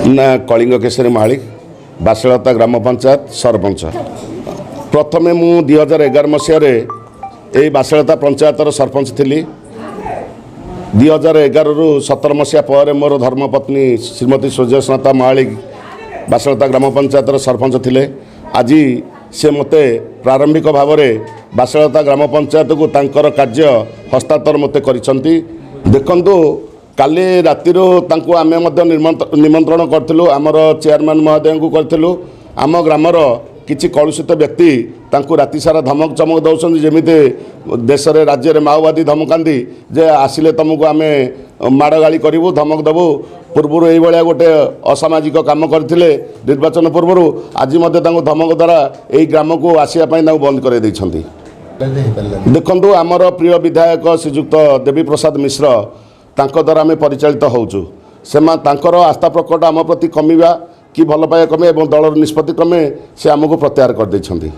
ना कलिंग केशरी महालिक बासलता ग्राम पंचायत सरपंच। प्रथमे मु 2011 मसीह यही बासलता पंचायतर सरपंच थी। 2011 रु 17 मसीहा पर मोर धर्मपत्नी श्रीमती सूर्यस्नाता महालिक बासलता ग्राम पंचायतर सरपंच थिले। आज से मते प्रारंभिक भाव में बासलता ग्राम पंचायत को तांकर कार्य हस्तांतर मते करिसंती। देखंतु काली राति आमे निमंत्रण करथिलु, आमर चेयरमैन महोदय को करथिलु। आम ग्रामर किछि कलुषित व्यक्ति तांकु राति सारा धमक चमक दौरान जमीते देश रे राज्य रे माओवादी धमकांदी जे आसिले तुमको आमे माड़ गाड़ी करूँ धमक देवु। पूर्व यही गोटे असामाजिक काम करते निर्वाचन पूर्व आज धमक द्वारा यही ग्राम को आसवाई बंद कर देखु। आमर प्रिय विधायक श्रीजुक्त देवी प्रसाद मिश्र तांको द्वारा आम परिचालित होचु। तांकर आस्था प्रकट आम प्रति कमिबा कि भल पाए कमे और दलर निष्पत्ति क्रमे से आमको प्रत्याहार कर देइछंती।